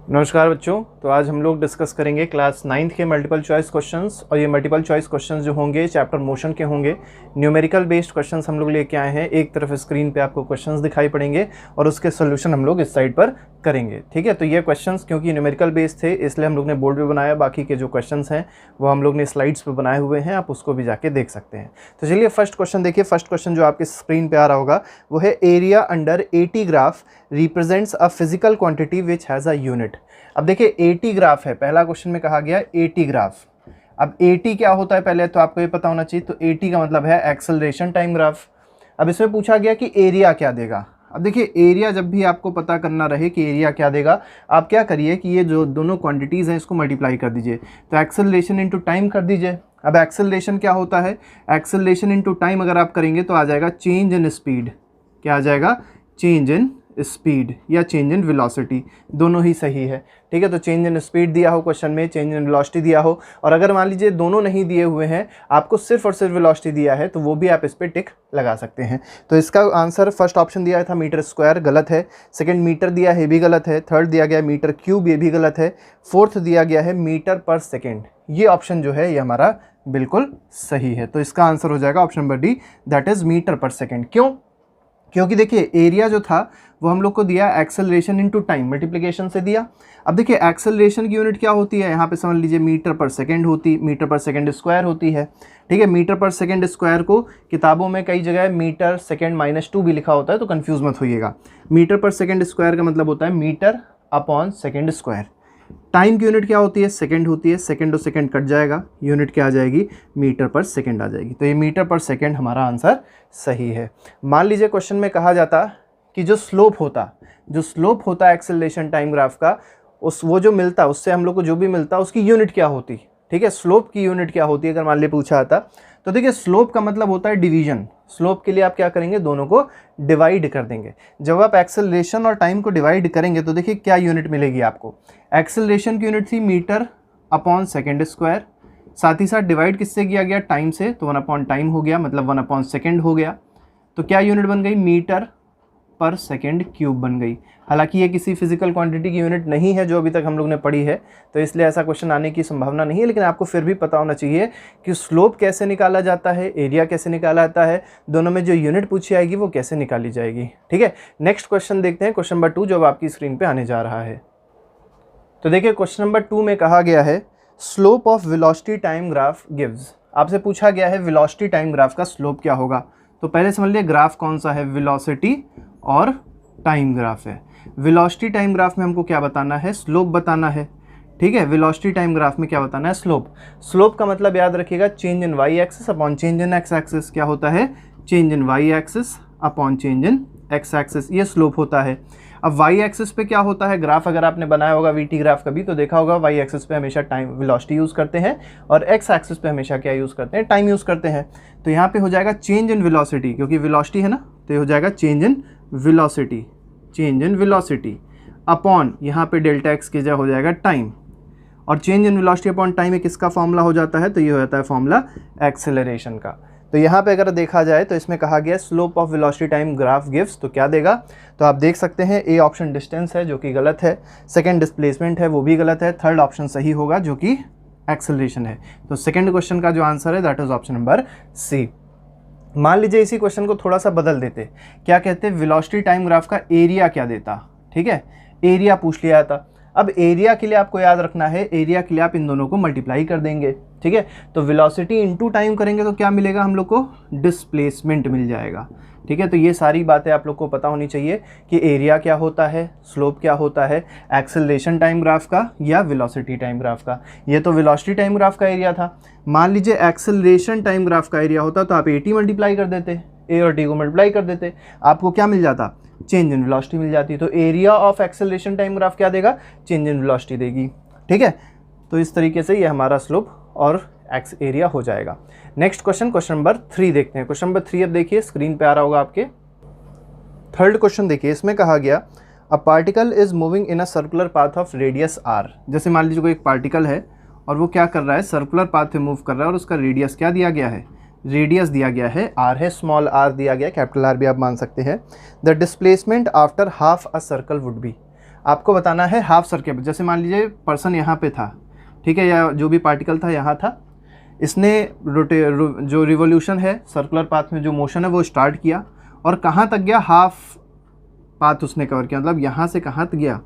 नमस्कार बच्चों। तो आज हम लोग डिस्कस करेंगे क्लास 9th के मल्टीपल चॉइस क्वेश्चंस। और ये मल्टीपल चॉइस क्वेश्चंस जो होंगे चैप्टर मोशन के होंगे। न्यूमेरिकल बेस्ड क्वेश्चंस हम लोग लेके आए हैं। एक तरफ स्क्रीन पे आपको क्वेश्चंस दिखाई पड़ेंगे और उसके सोल्यूशन हम लोग इस साइड पर करेंगे। ठीक है, तो ये क्वेश्चंस क्योंकि न्यूमेरिकल बेस्ड थे इसलिए हम लोग ने बोर्ड पे बनाया। बाकी के जो क्वेश्चंस हैं वो हम लोग ने स्लाइड्स पे बनाए हुए हैं, आप उसको भी जाके देख सकते हैं। तो चलिए फर्स्ट क्वेश्चन देखिए। फर्स्ट क्वेश्चन जो आपके स्क्रीन पे आ रहा होगा वो है area under 80 graph represents a physical quantity which has a unit. अब देखिए 80 ग्राफ है, पहला क्वेश्चन में कहा गया 80 ग्राफ। अब 80 क्या होता है पहले तो आपको ये पता होना चाहिए। तो 80 का मतलब है एक्सेलरेशन टाइम ग्राफ। अब इसमें पूछा गया कि एरिया क्या देगा। अब देखिए एरिया जब भी आपको पता करना रहे कि एरिया क्या देगा, आप क्या करिए कि ये जो दोनों क्वांटिटीज़ हैं इसको मल्टीप्लाई कर दीजिए। तो एक्सेलरेशन इंटू टाइम कर दीजिए। अब एक्सेलरेशन क्या होता है, एक्सेलरेशन इंटू टाइम अगर आप करेंगे तो आ जाएगा चेंज इन स्पीड। क्या आ जाएगा, चेंज इन स्पीड या चेंज इन वेलोसिटी, दोनों ही सही है। ठीक है, तो चेंज इन स्पीड दिया हो क्वेश्चन में, चेंज इन वेलोसिटी दिया हो, और अगर मान लीजिए दोनों नहीं दिए हुए हैं, आपको सिर्फ और सिर्फ वेलोसिटी दिया है, तो वो भी आप इस पर टिक लगा सकते हैं। तो इसका आंसर फर्स्ट ऑप्शन दिया था मीटर स्क्वायर, गलत है। सेकंड मीटर दिया है, भी गलत है। थर्ड दिया गया मीटर क्यूब, ये भी गलत है। फोर्थ दिया गया है मीटर पर सेकेंड, ये ऑप्शन जो है ये हमारा बिल्कुल सही है। तो इसका आंसर हो जाएगा option number D, that is metre per second. क्यों? क्योंकि देखिए एरिया जो था वो हम लोग को दिया एक्सेलरेशन इनटू टाइम, मल्टीप्लिकेशन से दिया। अब देखिए एक्सेलरेशन की यूनिट क्या होती है, यहाँ पे समझ लीजिए मीटर पर सेकंड होती, मीटर पर सेकंड स्क्वायर होती है। ठीक है, मीटर पर सेकंड स्क्वायर को किताबों में कई जगह मीटर सेकंड -2 भी लिखा होता है, तो कंफ्यूज मत होइएगा। मीटर पर सेकंड स्क्वायर का मतलब होता है metre upon second square. Time की यूनिट क्या होती है, सेकंड होती है। सेकंड और सेकंड कट जाएगा, यूनिट क्या आ जाएगी, मीटर पर सेकंड आ जाएगी। तो ये मीटर पर सेकंड हमारा आंसर सही है। मान लीजिए क्वेश्चन में कहा जाता कि जो स्लोप होता एक्सेलरेशन टाइम ग्राफ का, वो जो मिलता उससे हम लोग को जो भी मिलता उसकी यूनिट क्या होती। ठीक है, स्लोप की यूनिट क्या होती है अगर मान लीजिए पूछा आता। तो देखिए स्लोप का मतलब होता है डिवीजन। स्लोप के लिए आप क्या करेंगे, दोनों को डिवाइड कर देंगे। जब आप एक्सेलरेशन और टाइम को डिवाइड करेंगे तो देखिए क्या यूनिट मिलेगी आपको। एक्सेलरेशन की यूनिट थी मीटर अपॉन सेकेंड स्क्वायर, साथ ही साथ डिवाइड किससे किया गया, टाइम से, तो 1 अपॉन टाइम हो गया, मतलब 1 अपॉन सेकेंड हो गया। तो क्या यूनिट बन गई, मीटर पर सेकेंड क्यूब बन गई। हालांकि ये किसी फिजिकल क्वांटिटी की यूनिट नहीं है जो अभी तक हम लोग ने पढ़ी है, तो इसलिए ऐसा क्वेश्चन आने की संभावना नहीं है। लेकिन आपको फिर भी पता होना चाहिए कि स्लोप कैसे निकाला जाता है, एरिया कैसे निकाला जाता है, दोनों में जो यूनिट पूछी आएगी वो कैसे निकाली जाएगी। ठीक है, नेक्स्ट क्वेश्चन देखते हैं, क्वेश्चन नंबर 2 जो आपकी स्क्रीन पर आने जा रहा है। तो देखिए क्वेश्चन नंबर 2 में कहा गया है slope of velocity time graph gives. आपसे पूछा गया है वेलोसिटी टाइम ग्राफ का स्लोप क्या होगा। तो पहले समझ लिए ग्राफ कौन सा है, वेलोसिटी और टाइम ग्राफ है। वेलोसिटी टाइम ग्राफ में हमको क्या बताना है, स्लोप बताना है। ठीक है, वेलोसिटी टाइम ग्राफ में क्या बताना है, स्लोप। स्लोप का मतलब याद रखिएगा change in Y axis upon change in X axis. क्या होता है, change in Y axis upon change in X axis, ये स्लोप होता है। अब वाई एक्सिस पे क्या होता है, ग्राफ अगर आपने बनाया होगा वीटी ग्राफ कभी तो देखा होगा, वाई एक्सिस पे हमेशा टाइम वेलोसिटी यूज़ करते हैं और एक्स एक्सिस पे हमेशा क्या यूज़ करते हैं, टाइम यूज़ करते हैं। तो यहाँ पे हो जाएगा चेंज इन वेलोसिटी, क्योंकि वेलोसिटी है ना, तो ये हो जाएगा change in velocity, change in velocity upon यहाँ पे डेल्टा एक्स की जगह हो जाएगा टाइम। और change in velocity upon time में किसका फॉर्मूला हो जाता है, तो ये हो जाता है फॉर्मूला एक्सेलरेशन का। तो यहाँ पे अगर देखा जाए तो इसमें कहा गया slope of velocity time graph gives, तो क्या देगा, तो आप देख सकते हैं ए ऑप्शन डिस्टेंस है जो कि गलत है, सेकंड डिस्प्लेसमेंट है वो भी गलत है, थर्ड ऑप्शन सही होगा जो कि एक्सेलरेशन है। तो सेकंड क्वेश्चन का जो आंसर है that is option number C. मान लीजिए इसी क्वेश्चन को थोड़ा सा बदल देते, क्या कहते हैं, वेलोसिटी टाइम ग्राफ का एरिया क्या देता। ठीक है, एरिया पूछ लिया था। अब एरिया के लिए आपको याद रखना है, एरिया के लिए आप इन दोनों को मल्टीप्लाई कर देंगे। ठीक है, तो वेलोसिटी इनटू टाइम करेंगे तो क्या मिलेगा हम लोग को, डिस्प्लेसमेंट मिल जाएगा। ठीक है, तो ये सारी बातें आप लोग को पता होनी चाहिए कि एरिया क्या होता है, स्लोप क्या होता है, एक्सेलरेशन टाइम ग्राफ का या वेलोसिटी टाइम ग्राफ का। ये तो वेलोसिटी टाइम ग्राफ का एरिया था। मान लीजिए एक्सेलरेशन टाइम ग्राफ का एरिया होता तो आप ए टी मल्टीप्लाई कर देते, ए और टी को मल्टीप्लाई कर देते, आपको क्या मिल जाता, चेंज इन वेलोसिटी मिल जाती। तो area of acceleration time graph क्या देगा, चेंज इन वेलोसिटी देगी। ठीक है, तो इस तरीके से ये हमारा स्लोप और एक्स एरिया हो जाएगा। नेक्स्ट क्वेश्चन, क्वेश्चन नंबर 3 देखते हैं। क्वेश्चन नंबर 3 अब देखिए स्क्रीन पे आ रहा होगा आपके। थर्ड क्वेश्चन देखिए, इसमें कहा गया a particle is moving in a circular path of radius R. जैसे मान लीजिए कोई एक पार्टिकल है और वो क्या कर रहा है, सर्कुलर पाथ पे मूव कर रहा है और उसका रेडियस क्या दिया गया है, रेडियस दिया गया है आर है, स्मॉल आर दिया गया, कैपिटल आर भी आप मान सकते हैं। The displacement after half a circle would be. आपको बताना है हाफ सर्कल। जैसे मान लीजिए पर्सन यहाँ पे था, ठीक है, या जो भी पार्टिकल था यहाँ था, इसने जो रिवोल्यूशन है सर्कुलर पाथ में जो मोशन है वो स्टार्ट किया और कहाँ तक गया, हाफ पाथ उसने कवर किया, मतलब यहाँ से कहाँ तक गया,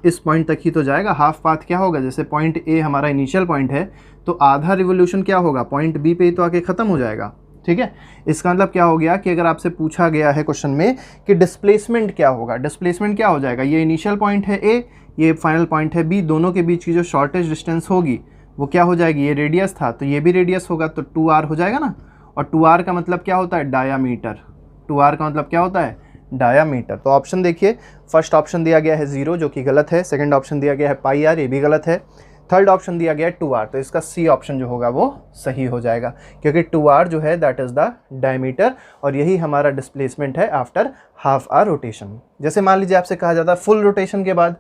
इस पॉइंट तक ही तो जाएगा। हाफ पाथ क्या होगा, जैसे पॉइंट ए हमारा इनिशियल पॉइंट है तो आधा रिवोल्यूशन क्या होगा, पॉइंट बी पे ही तो आके ख़त्म हो जाएगा, ठीक है। इसका मतलब क्या हो गया कि अगर आपसे पूछा गया है क्वेश्चन में कि डिस्प्लेसमेंट क्या होगा, डिस्प्लेसमेंट क्या हो जाएगा, ये इनिशियल पॉइंट है ए, ये फाइनल पॉइंट है बी, दोनों के बीच की जो शॉर्टेज डिस्टेंस होगी वो क्या हो जाएगी, ये रेडियस था तो ये भी रेडियस होगा तो 2r हो जाएगा ना। और 2r का मतलब क्या होता है, डायामीटर। 2r का मतलब क्या होता है, डायामीटर। तो ऑप्शन देखिए, फर्स्ट ऑप्शन दिया गया है 0 जो कि गलत है, सेकंड ऑप्शन दिया गया है पाई आर, ये भी गलत है, थर्ड ऑप्शन दिया गया है 2r, तो इसका सी ऑप्शन जो होगा वो सही हो जाएगा, क्योंकि 2r जो है दैट इज़ द डायमीटर और यही हमारा डिस्प्लेसमेंट है आफ्टर हाफ आर रोटेशन। जैसे मान लीजिए आपसे कहा जाता है फुल रोटेशन के बाद,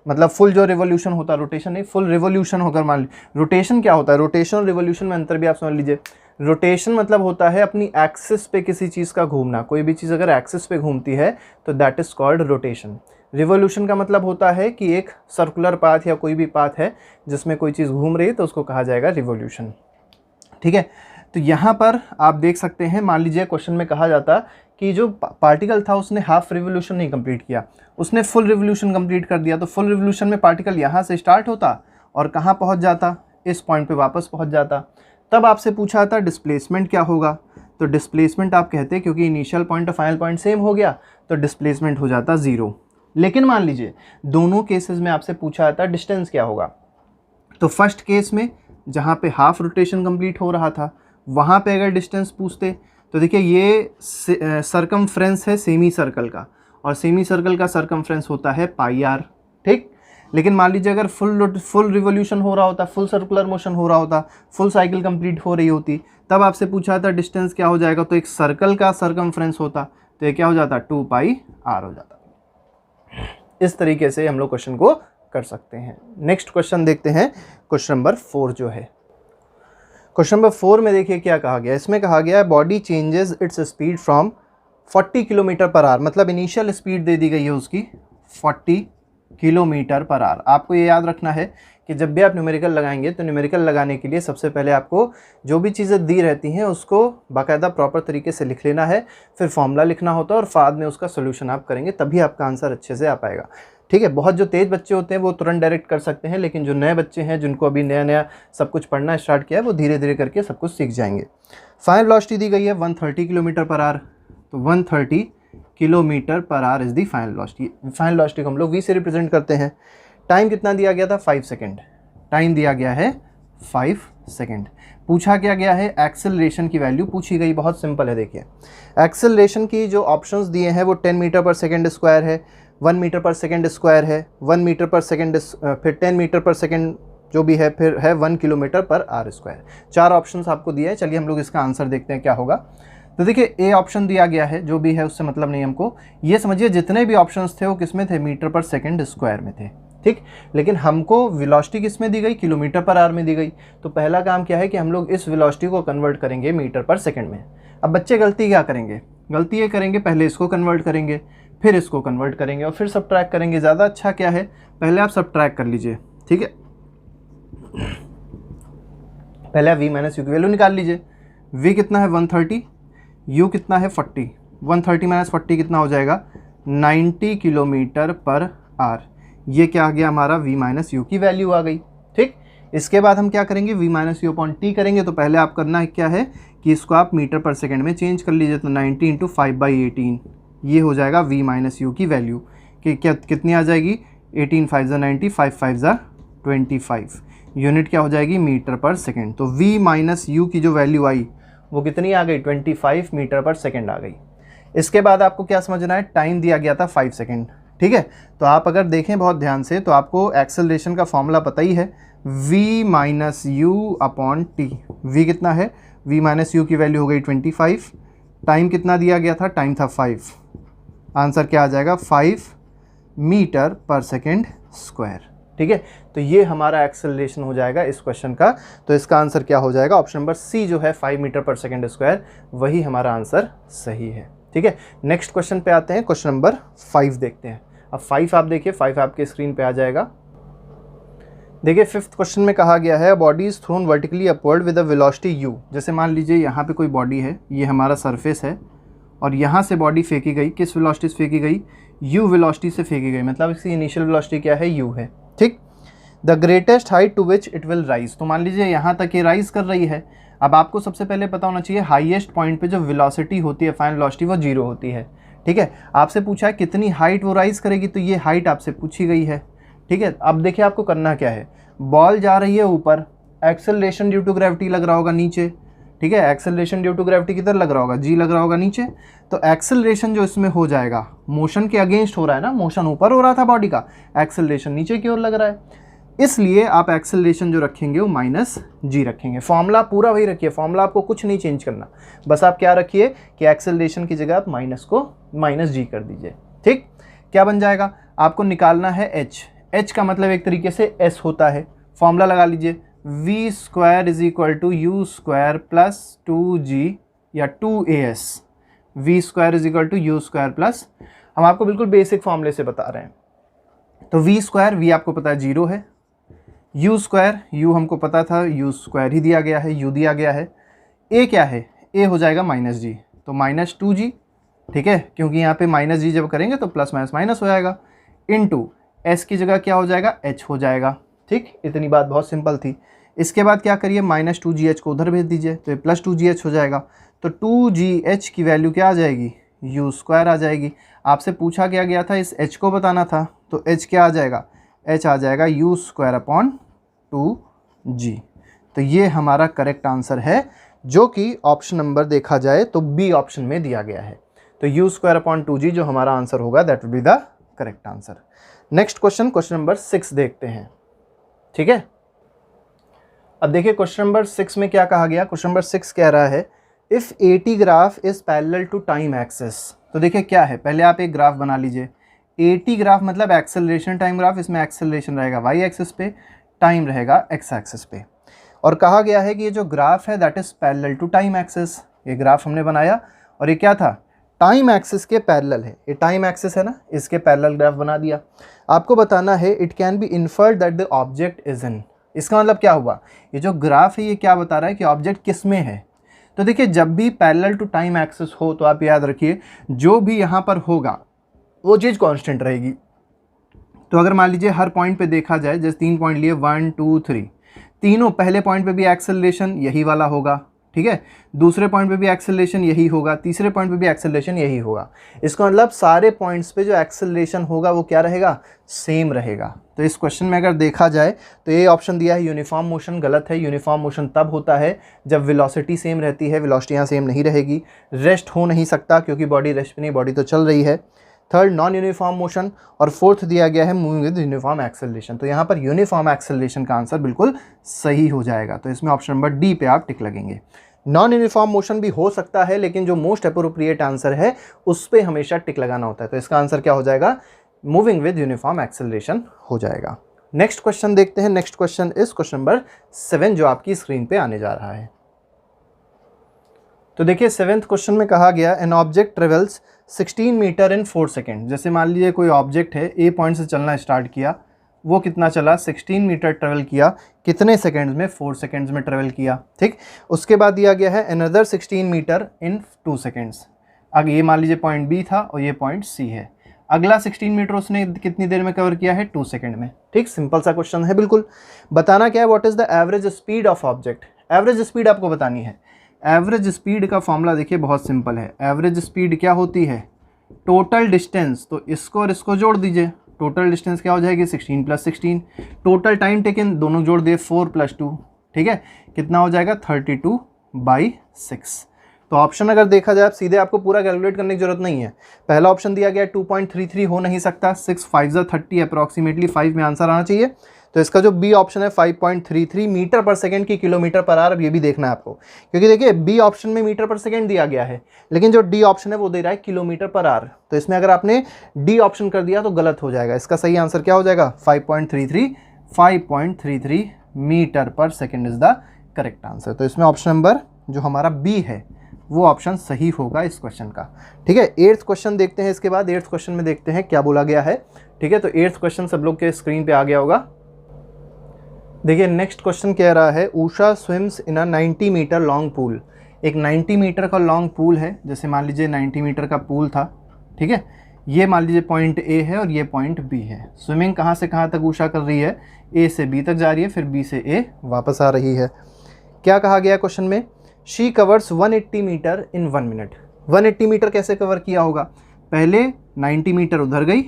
मतलब फुल जो रिवोल्यूशन होता है, रोटेशन नहीं फुल रिवोल्यूशन होकर मान लीजिए, रोटेशन क्या होता है, रोटेशन और रिवोल्यूशन में अंतर भी आप समझ लीजिए। रोटेशन मतलब होता है अपनी एक्सिस पे किसी चीज़ का घूमना, कोई भी चीज़ अगर एक्सिस पे घूमती है तो that is called rotation. Revolution का मतलब होता है कि एक सर्कुलर पाथ या कोई भी पाथ है जिसमें कोई चीज़ घूम रही है तो उसको कहा जाएगा रिवोल्यूशन, ठीक है। तो यहाँ पर आप देख सकते हैं, मान लीजिए क्वेश्चन में कहा जाता कि जो पार्टिकल था उसने हाफ रिवोल्यूशन नहीं कंप्लीट किया, उसने फुल रिवोल्यूशन कंप्लीट कर दिया, तो फुल रिवोल्यूशन में पार्टिकल यहाँ से स्टार्ट होता और कहाँ पहुँच जाता, इस पॉइंट पे वापस पहुँच जाता। तब आपसे पूछा था डिस्प्लेसमेंट क्या होगा, तो डिस्प्लेसमेंट आप कहते हैं क्योंकि इनिशियल पॉइंट और फाइनल पॉइंट सेम हो गया तो डिस्प्लेसमेंट हो जाता 0। लेकिन मान लीजिए दोनों केसेस में आपसे पूछा था डिस्टेंस क्या होगा, तो फर्स्ट केस में जहाँ पे हाफ रोटेशन कंप्लीट हो रहा था वहाँ पे अगर डिस्टेंस पूछते तो देखिए ये सरकमफ्रेंस है सेमी सर्कल का, और सेमी सर्कल का सरकमफ्रेंस होता है पाई आर, ठीक। लेकिन मान लीजिए अगर फुल रिवोल्यूशन हो रहा होता, फुल सर्कुलर मोशन हो रहा होता, फुल साइकिल कंप्लीट हो रही होती, तब आपसे पूछा था डिस्टेंस क्या हो जाएगा, तो एक सर्कल का सरकमफ्रेंस होता तो ये क्या हो जाता, 2 पाई आर हो जाता। इस तरीके से हम लोग क्वेश्चन को कर सकते हैं। नेक्स्ट क्वेश्चन देखते हैं, क्वेश्चन नंबर 4 जो है। क्वेश्चन नंबर 4 में देखिए क्या कहा गया, इसमें कहा गया है body changes its speed from 40 kilometre per hour, मतलब इनिशियल स्पीड दे दी गई है उसकी 40 किलोमीटर पर आवर। आपको ये याद रखना है कि जब भी आप न्यूमेरिकल लगाएंगे तो न्यूमेरिकल लगाने के लिए सबसे पहले आपको जो भी चीज़ें दी रहती हैं उसको बाकायदा प्रॉपर तरीके से लिख लेना है, फिर फॉर्मूला लिखना होता है और बाद में उसका सोल्यूशन आप करेंगे, तभी आपका आंसर अच्छे से आ पाएगा, ठीक है। बहुत जो तेज़ बच्चे होते हैं वो तुरंत डायरेक्ट कर सकते हैं, लेकिन जो नए बच्चे हैं जिनको अभी नया नया सब कुछ पढ़ना स्टार्ट किया है वो धीरे धीरे करके सब कुछ सीख जाएंगे। फाइनल वेलोसिटी दी गई है 130 किलोमीटर पर आवर, तो 130 kilometre per hour is the final velocity. Final velocity को हम लोग v से रिप्रेजेंट करते हैं। टाइम कितना दिया गया था, 5 सेकेंड, टाइम दिया गया है 5 सेकेंड। पूछा क्या गया है, एक्सेलरेशन की वैल्यू पूछी गई, बहुत सिंपल है। देखिए एक्सेलरेशन की जो ऑप्शंस दिए हैं वो 10 मीटर पर सेकेंड स्क्वायर है, 1 मीटर पर सेकेंड स्क्वायर है, 1 मीटर पर सेकेंड, फिर 10 मीटर पर सेकेंड जो भी है, फिर है 1 किलोमीटर पर आर स्क्वायर। 4 ऑप्शंस आपको दिए हैं। चलिए हम लोग इसका आंसर देखते हैं क्या होगा। तो देखिए ए ऑप्शन दिया गया है, जो भी है उससे मतलब नहीं हमको, ये समझिए जितने भी ऑप्शंस थे वो किस में थे, मीटर पर सेकेंड स्क्वायर में थे, ठीक। लेकिन हमको वेलोसिटी किस में दी गई, किलोमीटर पर आवर में दी गई। तो पहला काम क्या है कि हम लोग इस वेलोसिटी को कन्वर्ट करेंगे मीटर पर सेकेंड में। अब बच्चे गलती क्या करेंगे, गलती ये करेंगे पहले इसको कन्वर्ट करेंगे, फिर इसको कन्वर्ट करेंगे और फिर सबट्रैक्ट करेंगे। ज़्यादा अच्छा क्या है, पहले आप सबट्रैक्ट कर लीजिए, ठीक है। पहले आप v माइनस यू की वैल्यू निकाल लीजिए। v कितना है 130, u कितना है 40, 130 माइनस 40 कितना हो जाएगा 90 किलोमीटर पर आवर। ये क्या आ गया हमारा, v माइनस यू की वैल्यू आ गई, ठीक। इसके बाद हम क्या करेंगे, v minus you upon T करेंगे। तो पहले आप करना है क्या है कि इसको आप मीटर पर सेकेंड में चेंज कर लीजिए। तो 90 इंटू 5/18 ये हो जाएगा v माइनस यू की वैल्यू, कि क्या कितनी आ जाएगी, 18 5 ज़ा 90, 5 5 ज़ा 25, यूनिट क्या हो जाएगी, मीटर पर सेकेंड। तो v माइनस यू की जो वैल्यू आई वो कितनी आ गई, 25 मीटर पर सेकेंड आ गई। इसके बाद आपको क्या समझना है, टाइम दिया गया था 5 सेकेंड, ठीक है। तो आप अगर देखें बहुत ध्यान से तो आपको एक्सेलरेशन का फॉर्मूला पता ही है, v minus you upon T. v कितना है, v माइनस यू की वैल्यू हो गई 25, टाइम कितना दिया गया था, टाइम था 5, आंसर क्या आ जाएगा 5 मीटर पर सेकेंड स्क्वायर, ठीक है। तो ये हमारा एक्सेलरेशन हो जाएगा इस क्वेश्चन का। तो इसका आंसर क्या हो जाएगा, ऑप्शन नंबर सी जो है 5 मीटर पर सेकेंड स्क्वायर, वही हमारा आंसर सही है, ठीक है। नेक्स्ट क्वेश्चन पे आते हैं, क्वेश्चन नंबर 5 देखते हैं। अब 5 आप देखिए, 5 आपके स्क्रीन पे आ जाएगा। देखिए 5th क्वेश्चन में कहा गया है body is thrown vertically upward with a velocity u। जैसे मान लीजिए यहाँ पे कोई बॉडी है, ये हमारा सरफेस है और यहाँ से बॉडी फेंकी गई, किस वेलोसिटी से फेंकी गई, u वेलोसिटी से फेंकी गई, मतलब इसकी इनिशियल वेलोसिटी क्या है, u है, ठीक। The greatest height to which it will rise, तो मान लीजिए यहाँ तक ये राइज कर रही है। अब आपको सबसे पहले पता होना चाहिए हाईएस्ट पॉइंट पे जो वेलोसिटी होती है, फाइनल वेलोसिटी, वो 0 होती है, ठीक है। आपसे पूछा है कितनी हाइट वो राइज करेगी, तो ये हाइट आपसे पूछी गई है, ठीक है। अब देखिए आपको करना क्या है, बॉल जा रही है ऊपर, एक्सेलरेशन ड्यू टू ग्रेविटी लग रहा होगा नीचे, ठीक है। एक्सेलरेशन ड्यू टू ग्रेविटी किधर लग रहा होगा, जी लग रहा होगा नीचे। तो एक्सेलरेशन जो इसमें हो जाएगा, मोशन के अगेंस्ट हो रहा है ना, मोशन ऊपर हो रहा था बॉडी का, एक्सेलरेशन नीचे की ओर लग रहा है, इसलिए आप एक्सेलरेशन जो रखेंगे वो -g रखेंगे। फॉर्मूला पूरा वही रखिए, फॉर्मूला आपको कुछ नहीं चेंज करना, बस आप क्या रखिए कि एक्सेलरेशन की जगह आप माइनस को -g कर दीजिए, ठीक। क्या बन जाएगा, आपको निकालना है h का मतलब एक तरीके से s होता है। फॉर्मूला लगा लीजिए, v² = u² + 2g या 2as, v² = u² प्लस, हम आपको बिल्कुल बेसिक फॉर्मूले से बता रहे हैं। तो v² v आपको पता है 0 है, u² u हमको पता था u² ही दिया गया है, u दिया गया है, a क्या है, a हो जाएगा -g, तो -2g, ठीक है, क्योंकि यहाँ पे -g जब करेंगे तो प्लस माइनस हो जाएगा, इनटू s की जगह क्या हो जाएगा, h हो जाएगा, ठीक। इतनी बात बहुत सिंपल थी। इसके बाद क्या करिए, -2gh को उधर भेज दीजिए, तो ये +2gh हो जाएगा। तो 2gh की वैल्यू क्या आ जाएगी, u² आ जाएगी। आपसे पूछा क्या गया था, इस h को बताना था, तो h क्या आ जाएगा, h आ जाएगा u²/2g। तो ये हमारा करेक्ट आंसर है, जो कि ऑप्शन नंबर देखा जाए तो बी ऑप्शन में दिया गया है। तो u²/2g जो हमारा आंसर होगा, that will be the correct answer. Next question number 6 देखते हैं, ठीक है। अब देखिए क्वेश्चन नंबर 6 में क्या कहा गया, क्वेश्चन नंबर 6 कह रहा है if AT graph is parallel to time axis. तो देखिए क्या है, पहले आप एक ग्राफ बना लीजिए, AT ग्राफ मतलब एक्सेलरेशन टाइम ग्राफ, इसमें एक्सेलरेशन रहेगा y एक्सिस पे, टाइम रहेगा x एक्सिस पे, और कहा गया है कि ये जो ग्राफ है that is parallel to time axis. ये ग्राफ हमने बनाया और ये क्या था, टाइम एक्सिस के पैरेलल है, ये टाइम एक्सिस है ना, इसके पैरेलल ग्राफ बना दिया। आपको बताना है it can be inferred that the object is in. इसका मतलब क्या हुआ, ये जो ग्राफ है ये क्या बता रहा है कि ऑब्जेक्ट किस में है। तो देखिए जब भी पैरेलल टू टाइम एक्सिस हो तो आप याद रखिए जो भी यहाँ पर होगा वो चीज़ कांस्टेंट रहेगी। तो अगर मान लीजिए हर पॉइंट पे देखा जाए, जैसे 3 पॉइंट लिए 1 2 3, तीनों पहले पॉइंट पे भी एक्सेलरेशन यही वाला होगा, ठीक है, दूसरे पॉइंट पे भी एक्सेलरेशन यही होगा, तीसरे पॉइंट पे भी एक्सेलरेशन यही होगा। इसका मतलब सारे पॉइंट्स पे जो एक्सेलरेशन होगा वो क्या रहेगा, सेम रहेगा। तो इस क्वेश्चन में अगर देखा जाए तो ये ऑप्शन दिया है यूनिफॉर्म मोशन, गलत है। यूनिफॉर्म मोशन तब होता है जब वेलोसिटी सेम रहती है, वेलोसिटी यहाँ सेम नहीं रहेगी, रेस्ट हो नहीं सकता क्योंकि बॉडी रेस्ट पे नहीं, बॉडी तो चल रही है। थर्ड नॉन यूनिफॉर्म मोशन, और फोर्थ दिया गया है मूविंग विद यूनिफॉर्म एक्सेलरेशन। तो यहाँ पर यूनिफॉर्म एक्सेलरेशन का आंसर बिल्कुल सही हो जाएगा। तो इसमें ऑप्शन नंबर डी पे आप टिक लगेंगे। नॉन यूनिफॉर्म मोशन भी हो सकता है लेकिन जो मोस्ट अप्रोप्रिएट आंसर है उस पर हमेशा टिक लगाना होता है। तो इसका आंसर क्या हो जाएगा, मूविंग विद यूनिफॉर्म एक्सेलरेशन हो जाएगा। नेक्स्ट क्वेश्चन देखते हैं। Next question is question number 7 जो आपकी स्क्रीन पे आने जा रहा है। तो देखिए 7th क्वेश्चन में कहा गया an object travels 16 metre in 4 second. जैसे मान लीजिए कोई ऑब्जेक्ट है, ए पॉइंट से चलना स्टार्ट किया, वो कितना चला, 16 मीटर ट्रेवल किया, कितने सेकेंड्स में, 4 सेकेंड्स में ट्रेवल किया, ठीक। उसके बाद दिया गया है अनदर 16 मीटर इन 2 सेकेंड्स। अब ये मान लीजिए पॉइंट बी था और ये पॉइंट सी है, अगला 16 मीटर उसने कितनी देर में कवर किया है, 2 सेकेंड में, ठीक। सिंपल सा क्वेश्चन है बिल्कुल। बताना क्या है, what is the average speed of object. Average speed आपको बतानी है। एवरेज स्पीड का फॉर्मूला देखिए बहुत सिंपल है। एवरेज स्पीड क्या होती है, टोटल डिस्टेंस, तो इसको और इसको जोड़ दीजिए, टोटल डिस्टेंस क्या हो जाएगी, 16 + 16, टोटल टाइम टेकन दोनों जोड़ दिए, 4 + 2, ठीक है, कितना हो जाएगा 32/6। तो ऑप्शन अगर देखा जाए, आप सीधे आपको पूरा कैलकुलेट करने की जरूरत नहीं है। पहला ऑप्शन दिया गया 2.33 हो नहीं सकता, 6 5 30 अप्रॉक्सीमेटली 5 में आंसर आना चाहिए। तो इसका जो बी ऑप्शन है 5.33 मीटर पर सेकंड की किलोमीटर पर आवर। अब ये भी देखना है आपको, क्योंकि देखिए बी ऑप्शन में मीटर पर सेकंड दिया गया है लेकिन जो डी ऑप्शन है वो दे रहा है किलोमीटर पर आवर। तो इसमें अगर आपने डी ऑप्शन कर दिया तो गलत हो जाएगा। इसका सही आंसर क्या हो जाएगा, 5.33 metre per second is the correct answer. तो इसमें ऑप्शन नंबर जो हमारा बी है वो ऑप्शन सही होगा इस क्वेश्चन का। ठीक है, 8th क्वेश्चन देखते हैं। इसके बाद 8th क्वेश्चन में देखते हैं क्या बोला गया है। ठीक है, तो 8th क्वेश्चन सब लोग के स्क्रीन पे आ गया होगा। देखिए नेक्स्ट क्वेश्चन कह रहा है Usha swims in a 90 meter long pool. एक 90 मीटर का लॉन्ग पूल है, जैसे मान लीजिए 90 मीटर का पूल था। ठीक है, ये मान लीजिए पॉइंट ए है और ये पॉइंट बी है। स्विमिंग कहाँ से कहाँ तक उषा कर रही है, ए से बी तक जा रही है, फिर बी से ए वापस आ रही है। क्या कहा गया क्वेश्चन में, she covers 180 metre in 1 minute. 180 metre कैसे कवर किया होगा, पहले 90 मीटर उधर गई,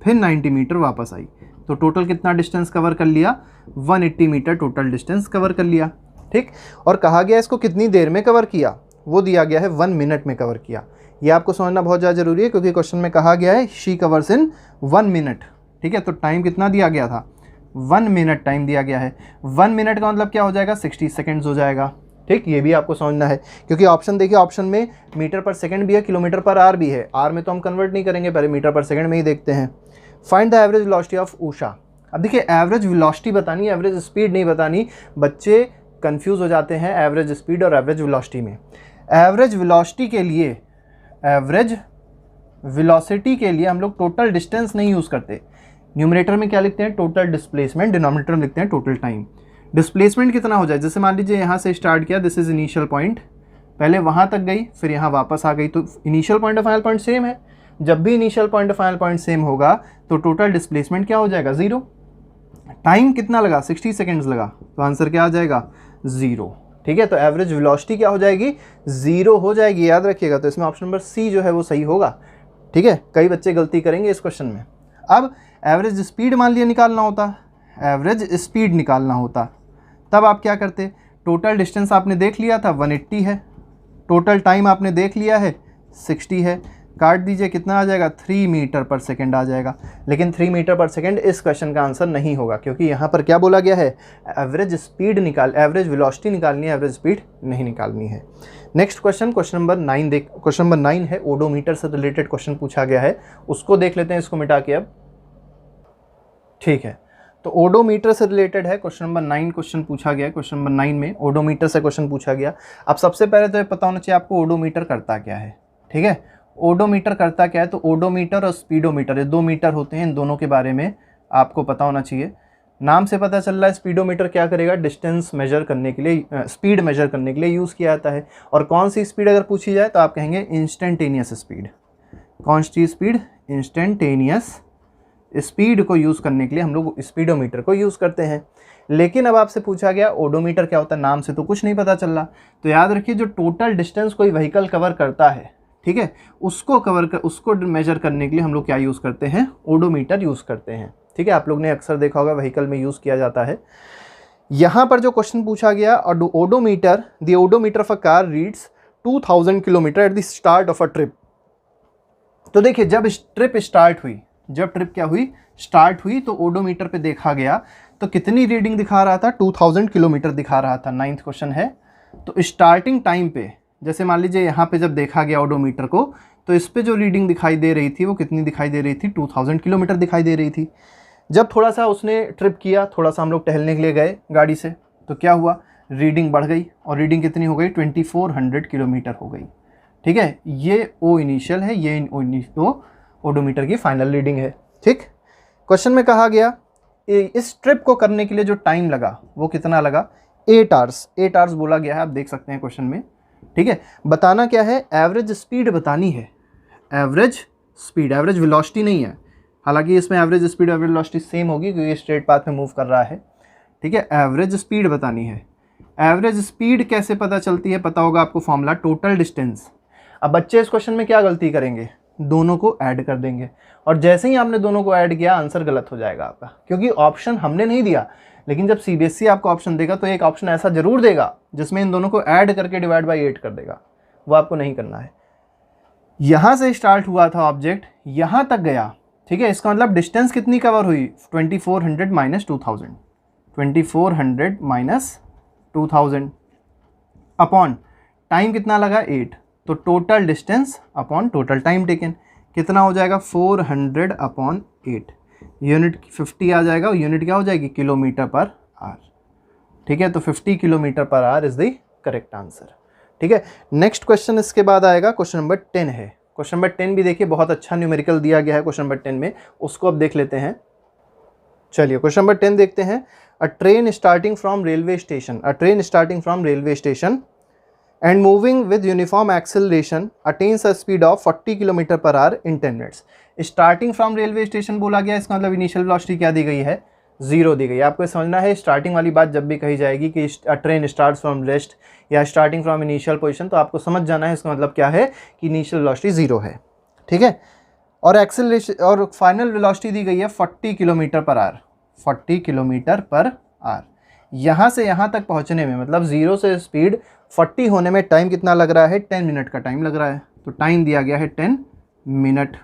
फिर 90 मीटर वापस आई, तो टोटल कितना डिस्टेंस कवर कर लिया, 180 मीटर टोटल डिस्टेंस कवर कर लिया। ठीक, और कहा गया इसको कितनी देर में कवर किया, वो दिया गया है 1 मिनट में कवर किया। ये आपको समझना बहुत ज़्यादा जरूरी है, क्योंकि क्वेश्चन में कहा गया है शी कवर्स इन 1 मिनट। ठीक है, तो टाइम कितना दिया गया था, 1 मिनट टाइम दिया गया है। 1 मिनट का मतलब क्या हो जाएगा, 60 सेकेंड्स हो जाएगा। ठीक, ये भी आपको समझना है, क्योंकि ऑप्शन देखिए, ऑप्शन में मीटर पर सेकंड भी है, किलोमीटर पर आर भी है। आर में तो हम कन्वर्ट नहीं करेंगे, पहले मीटर पर सेकंड में ही देखते हैं। Find the average velocity of Usha. अब देखिए एवरेज वेलोसिटी बतानी है, एवरेज स्पीड नहीं बतानी। बच्चे कंफ्यूज हो जाते हैं एवरेज स्पीड और एवरेज वेलोसिटी में। एवरेज वेलोसिटी के लिए, एवरेज वेलोसिटी के लिए हम लोग टोटल डिस्टेंस नहीं यूज़ करते। न्यूमरेटर में क्या लिखते हैं, टोटल डिस्प्लेसमेंट, डिनोमिनेटर में लिखते हैं टोटल टाइम। डिस्प्लेसमेंट कितना हो जाए, जैसे मान लीजिए यहाँ से स्टार्ट किया, दिस इज इनिशियल पॉइंट, पहले वहाँ तक गई, फिर यहाँ वापस आ गई, तो इनिशियल पॉइंट और फाइनल पॉइंट सेम है। जब भी इनिशियल पॉइंट और फाइनल पॉइंट सेम होगा तो टोटल डिस्प्लेसमेंट क्या हो जाएगा, 0। टाइम कितना लगा, 60 सेकेंड्स लगा, तो आंसर क्या आ जाएगा, 0। ठीक है, तो एवरेज वेलोसिटी क्या हो जाएगी, 0 हो जाएगी, याद रखिएगा। तो इसमें ऑप्शन नंबर सी जो है वो सही होगा। ठीक है, कई बच्चे गलती करेंगे इस क्वेश्चन में। अब एवरेज स्पीड मान लिया निकालना होता, एवरेज स्पीड निकालना होता, तब आप क्या करते, टोटल डिस्टेंस आपने देख लिया था 180 है, टोटल टाइम आपने देख लिया है 60 है, काट दीजिए कितना आ जाएगा, 3 मीटर पर सेकंड आ जाएगा। लेकिन 3 मीटर पर सेकंड इस क्वेश्चन का आंसर नहीं होगा, क्योंकि यहाँ पर क्या बोला गया है, एवरेज स्पीड एवरेज वेलोसिटी निकालनी है, एवरेज स्पीड नहीं निकालनी है। Next question, question number 9 question number 9 है, ओडोमीटर से रिलेटेड क्वेश्चन पूछा गया है, उसको देख लेते हैं, इसको मिटा के अब। ठीक है, तो ओडोमीटर से रिलेटेड है क्वेश्चन नंबर 9, क्वेश्चन पूछा गया है। क्वेश्चन नंबर 9 में ओडोमीटर से क्वेश्चन पूछा गया। अब सबसे पहले तो ये पता होना चाहिए आपको ओडोमीटर करता क्या है। ठीक है, ओडोमीटर करता क्या है, तो ओडोमीटर और स्पीडोमीटर, ये 2 मीटर होते हैं, इन दोनों के बारे में आपको पता होना चाहिए। नाम से पता चल रहा है स्पीडोमीटर क्या करेगा, डिस्टेंस मेजर करने के लिए, स्पीड मेजर करने के लिए यूज़ किया जाता है। और कौन सी स्पीड अगर पूछी जाए तो आप कहेंगे इंस्टेंटेनियस स्पीड। कौन सी स्पीड, इंस्टेंटेनियस स्पीड को यूज़ करने के लिए हम लोग स्पीडोमीटर को यूज़ करते हैं। लेकिन अब आपसे पूछा गया ओडोमीटर क्या होता है, नाम से तो कुछ नहीं पता चल रहा। तो याद रखिए, जो टोटल डिस्टेंस कोई व्हीकल कवर करता है, ठीक है, उसको मेजर करने के लिए हम लोग क्या यूज़ करते हैं, ओडोमीटर यूज़ करते हैं। ठीक है, आप लोग ने अक्सर देखा होगा व्हीकल में यूज़ किया जाता है। यहाँ पर जो क्वेश्चन पूछा गया, odometer, the odometer of a car reads 2000 kilometre at the start of a trip. तो देखिए, जब ट्रिप स्टार्ट हुई, जब ट्रिप क्या हुई, स्टार्ट हुई, तो ओडोमीटर पे देखा गया तो कितनी रीडिंग दिखा रहा था, 2000 किलोमीटर दिखा रहा था। 9th क्वेश्चन है। तो स्टार्टिंग टाइम पे, जैसे मान लीजिए यहाँ पे जब देखा गया ओडोमीटर को, तो इस पे जो रीडिंग दिखाई दे रही थी वो कितनी दिखाई दे रही थी, 2000 किलोमीटर दिखाई दे रही थी। जब थोड़ा सा उसने ट्रिप किया, थोड़ा सा हम लोग टहलने के लिए गए गाड़ी से, तो क्या हुआ, रीडिंग बढ़ गई, और रीडिंग कितनी हो गई, 2400 किलोमीटर हो गई। ठीक है, ये ओ इनिशियल है, ये ओ ओडोमीटर की फाइनल रीडिंग है। ठीक, क्वेश्चन में कहा गया इस ट्रिप को करने के लिए जो टाइम लगा वो कितना लगा, 8 आवर्स। 8 आवर्स बोला गया है, आप देख सकते हैं क्वेश्चन में। ठीक है, बताना क्या है, एवरेज स्पीड बतानी है, एवरेज स्पीड, एवरेज वेलोसिटी नहीं है। हालांकि इसमें average speed average velocity same होगी, क्योंकि ये स्ट्रेट पाथ में मूव कर रहा है। ठीक है, एवरेज स्पीड बतानी है। एवरेज स्पीड कैसे पता चलती है, पता होगा आपको फॉर्मूला, टोटल डिस्टेंस। अब बच्चे इस क्वेश्चन में क्या गलती करेंगे, दोनों को ऐड कर देंगे, और जैसे ही आपने दोनों को ऐड किया आंसर गलत हो जाएगा आपका, क्योंकि ऑप्शन हमने नहीं दिया। लेकिन जब सीबीएसई आपको ऑप्शन देगा तो एक ऑप्शन ऐसा जरूर देगा जिसमें इन दोनों को ऐड करके डिवाइड बाई 8 कर देगा, वो आपको नहीं करना है। यहाँ से स्टार्ट हुआ था ऑब्जेक्ट, यहाँ तक गया। ठीक है, इसका मतलब डिस्टेंस कितनी कवर हुई, 2400 माइनस 2000, 2400 माइनस 2000 अपॉन टाइम कितना लगा, 8, तो total distance upon total time taken कितना हो जाएगा, 400 अपॉन 8, यूनिट 50 आ जाएगा, और यूनिट क्या हो जाएगी, किलोमीटर पर आवर। ठीक है, तो 50 kilometre per hour is the correct answer. ठीक है। नेक्स्ट क्वेश्चन इसके बाद आएगा क्वेश्चन नंबर 10 है। क्वेश्चन नंबर 10 भी देखिए बहुत अच्छा न्यूमेरिकल दिया गया है क्वेश्चन नंबर 10 में, उसको अब देख लेते हैं। चलिए क्वेश्चन नंबर 10 देखते हैं। अ train starting from railway station and moving with uniform acceleration attains a speed of 40 kilometre per hour in 10 minutes। Starting from railway station बोला गया, इसका मतलब इनिशियल वेलोसिटी क्या दी गई है, 0 दी गई है। आपको समझना है स्टार्टिंग वाली बात जब भी कही जाएगी कि ट्रेन स्टार्ट फ्रॉम रेस्ट या स्टार्टिंग फ्रॉम इनिशियल पोजीशन, तो आपको समझ जाना है इसका मतलब क्या है कि इनिशियल वेलोसिटी 0 है, ठीक है। और एक्सेलरेशन और फाइनल वेलोसिटी दी गई है 40 kilometre per hour, 40 kilometre per hour. यहाँ से यहाँ तक पहुँचने में मतलब 0 से स्पीड 40 होने में टाइम कितना लग रहा है, 10 मिनट का टाइम लग रहा है। तो टाइम दिया गया है 10 मिनट,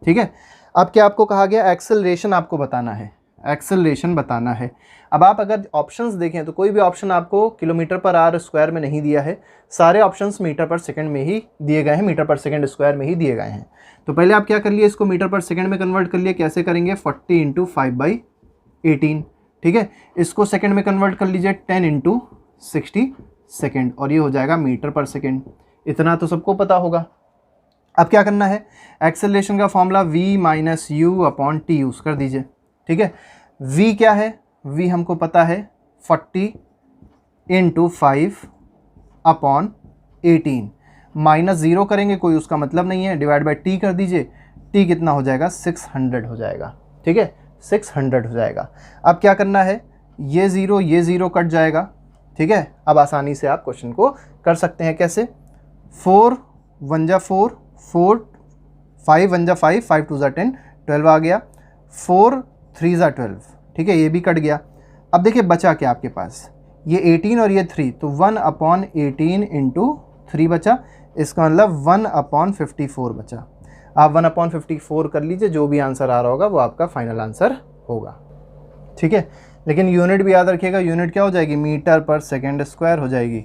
ठीक है। अब क्या आपको कहा गया, एक्सेलरेशन आपको बताना है, एक्सेलरेशन बताना है। अब आप अगर ऑप्शंस देखें तो कोई भी ऑप्शन आपको किलोमीटर पर आवर स्क्वायर में नहीं दिया है, सारे ऑप्शंस मीटर पर सेकंड में ही दिए गए हैं, मीटर पर सेकंड स्क्वायर में ही दिए गए हैं। तो पहले आप क्या कर लिए, इसको मीटर पर सेकंड में कन्वर्ट कर लिए। कैसे करेंगे, 40 × 5/18, ठीक है। इसको सेकंड में कन्वर्ट कर लीजिए 10 × 60 सेकेंड, और ये हो जाएगा मीटर पर सेकेंड। इतना तो सबको पता होगा। अब क्या करना है, एक्सेलरेशन का फॉर्मूला v - u/t यूज़ कर दीजिए, ठीक है। v क्या है, v हमको पता है 40 × 5/18, -0 करेंगे कोई उसका मतलब नहीं है, डिवाइड बाई t कर दीजिए। t कितना हो जाएगा, 600 हो जाएगा, ठीक है, 600 हो जाएगा। अब क्या करना है, ये 0 कट जाएगा, ठीक है। अब आसानी से आप क्वेश्चन को कर सकते हैं। कैसे, 4 × 1 = 4, 4 5 × 1 = 5, 5 × 2 = 10, 12 आ गया, 4 × 3 = 12, ठीक है, ये भी कट गया। अब देखिए बचा क्या आपके पास, ये 18 और ये 3, तो 1/18 × 3 बचा, इसका मतलब 1/54 बचा। आप 1/54 कर लीजिए, जो भी आंसर आ रहा होगा वो आपका फाइनल आंसर होगा, ठीक है। लेकिन यूनिट भी याद रखिएगा, यूनिट क्या हो जाएगी, मीटर पर सेकंड स्क्वायर हो जाएगी।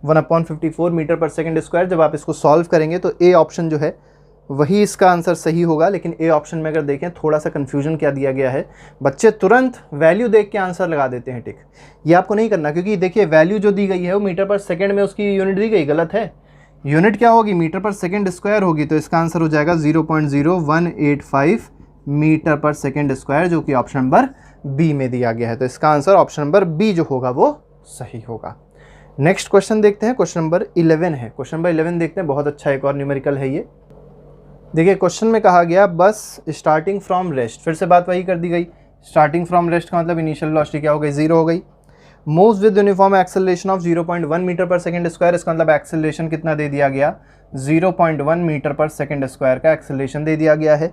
1/54 मीटर पर सेकंड स्क्वायर। जब आप इसको सॉल्व करेंगे तो ए ऑप्शन जो है वही इसका आंसर सही होगा। लेकिन ए ऑप्शन में अगर देखें थोड़ा सा कन्फ्यूजन क्या दिया गया है, बच्चे तुरंत वैल्यू देख के आंसर लगा देते हैं टिक। ये आपको नहीं करना, क्योंकि देखिए वैल्यू जो दी गई है वो मीटर पर सेकेंड में उसकी यूनिट दी गई, गलत है। यूनिट क्या होगी, मीटर पर सेकेंड स्क्वायर होगी। तो इसका आंसर हो जाएगा 0.0185 मीटर पर सेकेंड स्क्वायर, जो कि ऑप्शन नंबर बी में दिया गया है। तो इसका आंसर ऑप्शन नंबर बी जो होगा वो सही होगा। नेक्स्ट क्वेश्चन देखते हैं, क्वेश्चन नंबर 11 है। क्वेश्चन नंबर 11 देखते हैं, बहुत अच्छा एक और न्यूमेरिकल है ये। देखिए क्वेश्चन में कहा गया बस स्टार्टिंग फ्रॉम रेस्ट, फिर से बात वही कर दी गई। स्टार्टिंग फ्रॉम रेस्ट का मतलब इनिशियल वेलोसिटी क्या हो गई, 0 हो गई। Moves with uniform acceleration of 0.1 metre per second square, इसका मतलब एक्सेलरेशन कितना दे दिया गया, 0.1 मीटर पर सेकंड स्क्वायर का एक्सेलरेशन दे दिया गया है।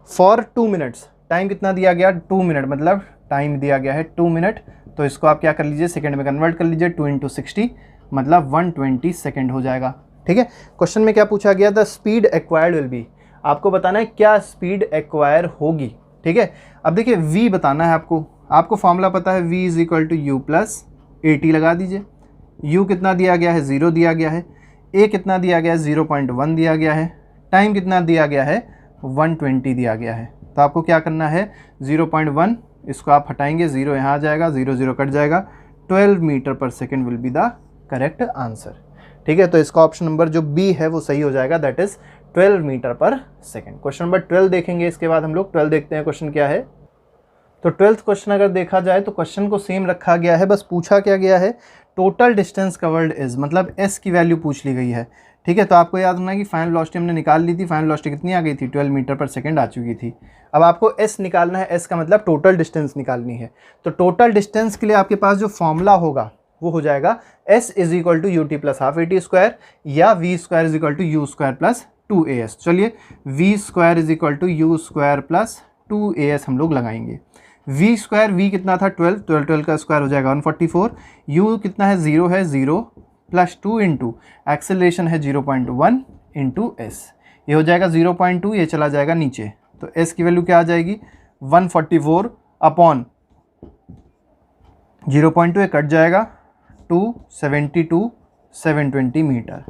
फॉर 2 मिनट्स, टाइम कितना दिया गया, 2 मिनट, मतलब टाइम दिया गया है 2 मिनट। तो इसको आप क्या कर लीजिए, सेकंड में कन्वर्ट कर लीजिए, 2 × 60 मतलब 120 सेकंड हो जाएगा, ठीक है। क्वेश्चन में क्या पूछा गया, the speed acquired will be, आपको बताना है क्या स्पीड एक्वायर होगी, ठीक है। अब देखिए v बताना है आपको फॉर्मूला पता है, v = u + at लगा दीजिए। u कितना दिया गया है, 0 दिया गया है। a कितना दिया गया है, 0.1 दिया गया है। टाइम कितना दिया गया है, 120 दिया गया है। तो आपको क्या करना है, 0.1 इसको आप हटाएंगे, 0 यहाँ आ जाएगा, 0 0 कट जाएगा, 12 metre per second will be the correct answer, ठीक है। तो इसका ऑप्शन नंबर जो बी है वो सही हो जाएगा, that is 12 metre per second. Question number 12 देखेंगे, इसके बाद हम लोग 12 देखते हैं क्वेश्चन क्या है। तो 12th क्वेश्चन अगर देखा जाए तो क्वेश्चन को सेम रखा गया है, बस पूछा क्या गया है, टोटल डिस्टेंस कवर्ड इज, मतलब एस की वैल्यू पूछ ली गई है, ठीक है। तो आपको याद रखना है कि फाइनल वेलोसिटी हमने निकाल ली थी, फाइनल वेलोसिटी कितनी आ गई थी, 12 मीटर पर सेकंड आ चुकी थी। अब आपको एस निकालना है, एस का मतलब टोटल डिस्टेंस निकालनी है। तो टोटल डिस्टेंस के लिए आपके पास जो फॉर्मूला होगा वो हो जाएगा s = ut + ½ at² या v² = u² + 2as। चलिए v² = u² + 2as हम लोग लगाएंगे। v कितना था, 12 का स्क्वायर हो जाएगा 144। u कितना है, 0 है, 0 + 2 × एक्सेलरेशन है 0.1 × s, ये हो जाएगा 0.2, ये चला जाएगा नीचे। तो s की वैल्यू क्या आ जाएगी, 144 अपॉन 0.2 कट जाएगा, 272 720 मीटर।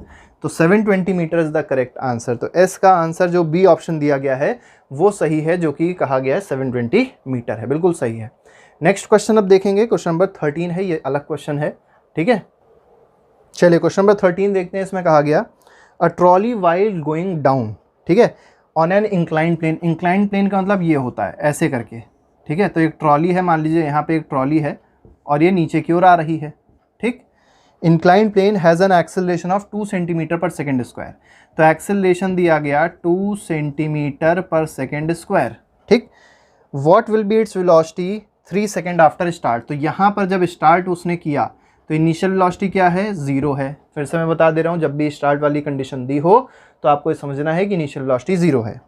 तो 720 metre is the correct answer. तो एस का आंसर जो बी ऑप्शन दिया गया है वो सही है, जो कि कहा गया है 720 मीटर है, बिल्कुल सही है। नेक्स्ट क्वेश्चन अब देखेंगे, क्वेश्चन नंबर 13 है, ये अलग क्वेश्चन है, ठीक है। चलिए क्वेश्चन नंबर 13 देखते हैं। इसमें कहा गया a trolley while going down, ठीक है, on an incline plane. Incline plane का मतलब ये होता है ऐसे करके, ठीक है। तो एक ट्रॉली है, मान लीजिए यहाँ पे एक ट्रॉली है और ये नीचे की ओर आ रही है, ठीक। Incline plane has an acceleration of 2 centimetre per second square. तो एक्सेलरेशन दिया गया 2 सेंटीमीटर पर सेकेंड स्क्वायर, ठीक। What will be its velocity 3 second after start. तो यहाँ पर जब स्टार्ट उसने किया तो इनिशियल वेलोसिटी क्या है, 0 है। फिर से मैं बता दे रहा हूँ, जब भी स्टार्ट वाली कंडीशन दी हो तो आपको ये समझना है कि इनिशियल वेलोसिटी 0 है।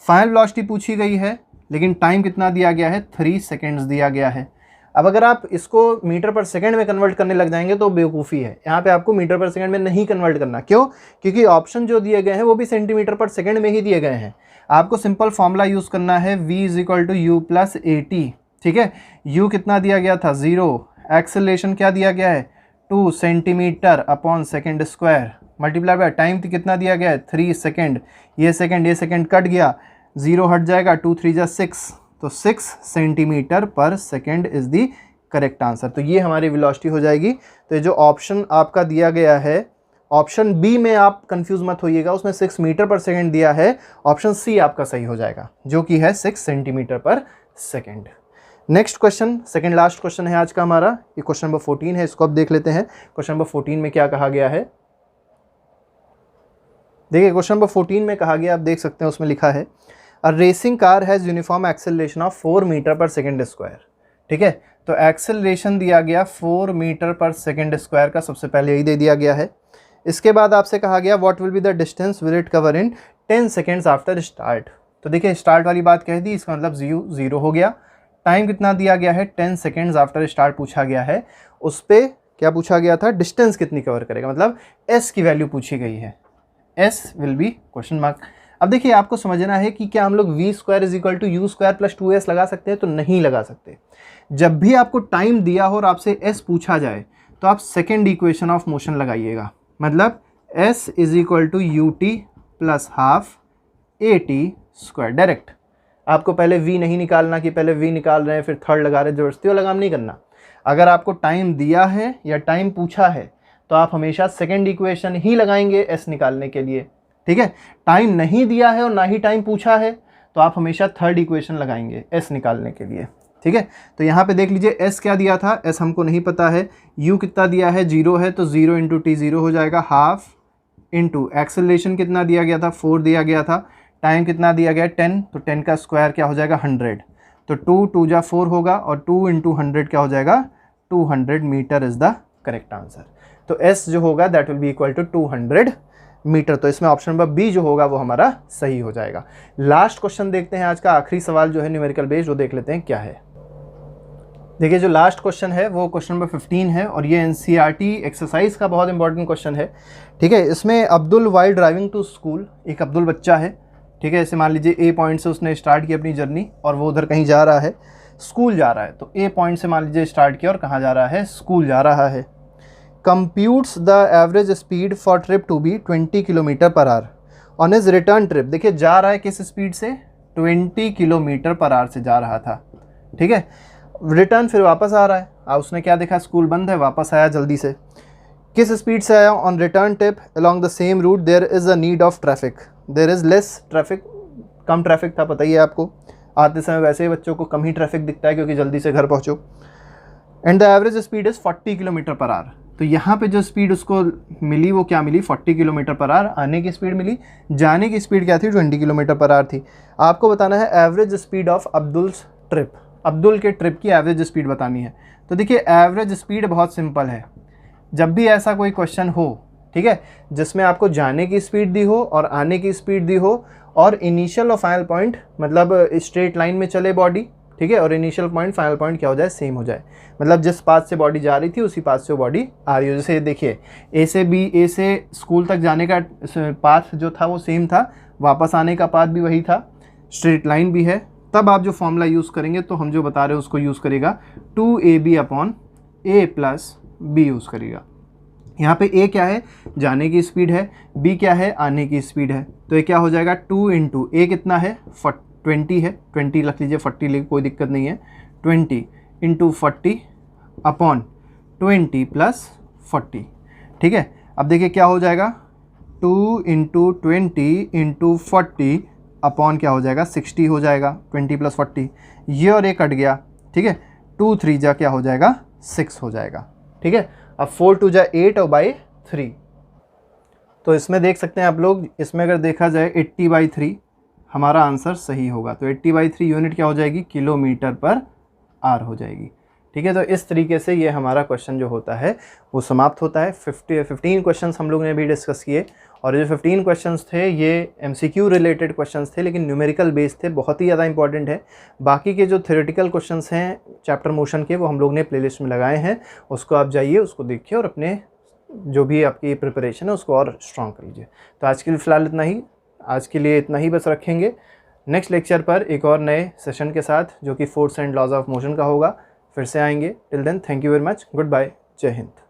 फाइनल वेलोसिटी पूछी गई है, लेकिन टाइम कितना दिया गया है, 3 सेकेंड्स दिया गया है। अब अगर आप इसको मीटर पर सेकंड में कन्वर्ट करने लग जाएंगे तो बेवकूफ़ी है। यहाँ पे आपको मीटर पर सेकंड में नहीं कन्वर्ट करना। क्यों? क्योंकि ऑप्शन जो दिए गए हैं वो भी सेंटीमीटर पर सेकंड में ही दिए गए हैं। आपको सिंपल फॉर्मूला यूज़ करना है, v = u + at, ठीक है। u कितना दिया गया था, 0। एक्सेलरेशन क्या दिया गया है, 2 centimetre upon second square, multiply by time कितना दिया गया है, 3 सेकेंड। ये सेकेंड कट गया, 0 हट जाएगा, 2 3 जा 6, तो 6 centimetre per second is the correct answer. तो ये हमारी वेलोसिटी हो जाएगी। तो ये जो ऑप्शन आपका दिया गया है, ऑप्शन बी में आप कंफ्यूज मत होइएगा, उसमें 6 मीटर पर सेकेंड दिया है। ऑप्शन सी आपका सही हो जाएगा, जो कि है 6 centimetre per second. Next question, second last question है आज का हमारा, ये क्वेश्चन नंबर 14 है। इसको अब देख लेते हैं। क्वेश्चन नंबर 14 में क्या कहा गया है, देखिए क्वेश्चन नंबर 14 में कहा गया, आप देख सकते हैं उसमें लिखा है a racing car has uniform acceleration of 4 metre per second square, ठीक है। तो एक्सेलरेशन दिया गया 4 मीटर पर सेकेंड स्क्वायर का, सबसे पहले यही दे दिया गया है। इसके बाद आपसे कहा गया what will be the distance will it cover in 10 seconds after start. तो देखिए स्टार्ट वाली बात कह दी, इसका मतलब 0 हो गया। टाइम कितना दिया गया है, 10 सेकेंड्स आफ्टर स्टार्ट पूछा गया है। उस पर क्या पूछा गया था, डिस्टेंस कितनी कवर करेगा, मतलब एस की वैल्यू पूछी गई है। S will be question mark. अब देखिए आपको समझना है कि क्या हम लोग v² = u² + 2s लगा सकते हैं, तो नहीं लगा सकते। जब भी आपको टाइम दिया हो और आपसे s पूछा जाए तो आप सेकेंड इक्वेशन ऑफ मोशन लगाइएगा, मतलब s = ut + ½ at²। डायरेक्ट आपको पहले v नहीं निकालना कि पहले v निकाल रहे हैं फिर थर्ड लगा रहे हैं, जबरदस्ती वाला काम नहीं करना। अगर आपको टाइम दिया है या टाइम पूछा है तो आप हमेशा सेकेंड इक्वेशन ही लगाएंगे s निकालने के लिए, ठीक है। टाइम नहीं दिया है और ना ही टाइम पूछा है तो आप हमेशा थर्ड इक्वेशन लगाएंगे s निकालने के लिए, ठीक है। तो यहाँ पे देख लीजिए s क्या दिया था, s हमको नहीं पता है। u कितना दिया है, 0 है, तो 0 × t 0 हो जाएगा, ½ इंटू एक्सेलरेशन कितना दिया गया था, 4 दिया गया था। टाइम कितना दिया गया, 10, तो 10 का स्क्वायर क्या हो जाएगा, 100। तो 2 2 जा 4 होगा और 2 × 100 क्या हो जाएगा, 200 metre is the correct answer. तो s जो होगा दैट विल बी = 200 मीटर। तो इसमें ऑप्शन नंबर बी जो होगा वो हमारा सही हो जाएगा। लास्ट क्वेश्चन देखते हैं, आज का आखिरी सवाल जो है न्यूमेरिकल बेस्ड, वो देख लेते हैं क्या है। देखिए जो लास्ट क्वेश्चन है वो क्वेश्चन नंबर 15 है और ये NCERT एक्सरसाइज का बहुत इंपॉर्टेंट क्वेश्चन है, ठीक है। इसमें Abdul while driving to school, एक अब्दुल बच्चा है, ठीक है। इसे मान लीजिए ए पॉइंट से उसने स्टार्ट की अपनी जर्नी और वो उधर कहीं जा रहा है, स्कूल जा रहा है। तो ए पॉइंट से मान लीजिए स्टार्ट किया और कहाँ जा रहा है, स्कूल जा रहा है। Computes the average speed for trip to be 20 km/h on his return trip. देखिए जा रहा है किस स्पीड से, 20 km/h से जा रहा था, ठीक है। रिटर्न फिर वापस आ रहा है, उसने क्या देखा, स्कूल बंद है, वापस आया जल्दी से। किस स्पीड से आया, on return trip along the same route there is a need of traffic, there is less traffic, कम ट्रैफिक था, पता ही है आपको। आते समय वैसे ही बच्चों को कम ही ट्रैफिक दिखता है क्योंकि जल्दी से घर पहुँचो। And the average speed is 40 km/h। तो यहाँ पे जो स्पीड उसको मिली वो क्या मिली, 40 km/h आने की स्पीड मिली। जाने की स्पीड क्या थी, 20 km/h थी। आपको बताना है average speed of Abdul's trip, Abdul के ट्रिप की एवरेज स्पीड बतानी है। तो देखिए एवरेज स्पीड बहुत सिंपल है, जब भी ऐसा कोई क्वेश्चन हो, ठीक है, जिसमें आपको जाने की स्पीड दी हो और आने की स्पीड दी हो और इनिशियल और फाइनल पॉइंट मतलब स्ट्रेट लाइन में चले बॉडी, ठीक है, और इनिशियल पॉइंट फाइनल पॉइंट क्या हो जाए, सेम हो जाए। मतलब जिस पाथ से बॉडी जा रही थी उसी पाथ से वो बॉडी आ रही हो। जैसे देखिए ए से स्कूल तक जाने का पाथ जो था वो सेम था, वापस आने का पाथ भी वही था, स्ट्रेट लाइन भी है। तब आप जो फॉर्मूला यूज़ करेंगे तो हम जो बता रहे हैं उसको यूज़ करेगा, 2ab/a + b यूज़ करेगा। यहाँ पे a क्या है, जाने की स्पीड है, b क्या है, आने की स्पीड है। तो ये क्या हो जाएगा, 2 × a कितना है, 20 है, 20 रख लीजिए, 40 लेके कोई दिक्कत नहीं है, 20 × 40/20 + 40, ठीक है। अब देखिए क्या हो जाएगा, 2 इंटू 20 इंटू 40 अपॉन क्या हो जाएगा 60 हो जाएगा, 20 प्लस 40, ये और ये कट गया, ठीक है। 2 3 जा क्या हो जाएगा 6 हो जाएगा, ठीक है। अब 4 2 जा 8 और बाई 3, तो इसमें देख सकते हैं आप लोग, इसमें अगर देखा जाए 80/3 हमारा आंसर सही होगा। तो 80/3 यूनिट क्या हो जाएगी, किलोमीटर पर आर हो जाएगी, ठीक है। तो इस तरीके से ये हमारा क्वेश्चन जो होता है वो समाप्त होता है। 15 क्वेश्चंस हम लोग ने भी डिस्कस किए, और ये 15 क्वेश्चंस थे ये MCQ रिलेटेड क्वेश्चंस थे, लेकिन न्यूमेरिकल बेस्ड थे, बहुत ही ज़्यादा इंपॉर्टेंट है। बाकी के जो थ्योरेटिकल क्वेश्चंस हैं चैप्टर मोशन के, वो हम लोग ने प्लेलिस्ट में लगाए हैं, उसको आप जाइए, उसको देखिए और अपने जो भी आपकी प्रिपरेशन है उसको और स्ट्रॉन्ग कर लीजिए। तो आज के लिए फ़िलहाल इतना ही, आज के लिए इतना ही बस रखेंगे। नेक्स्ट लेक्चर पर एक और नए सेशन के साथ, जो कि force and laws of motion का होगा, फिर से आएंगे। Till then thank you very much, goodbye, जय हिंद।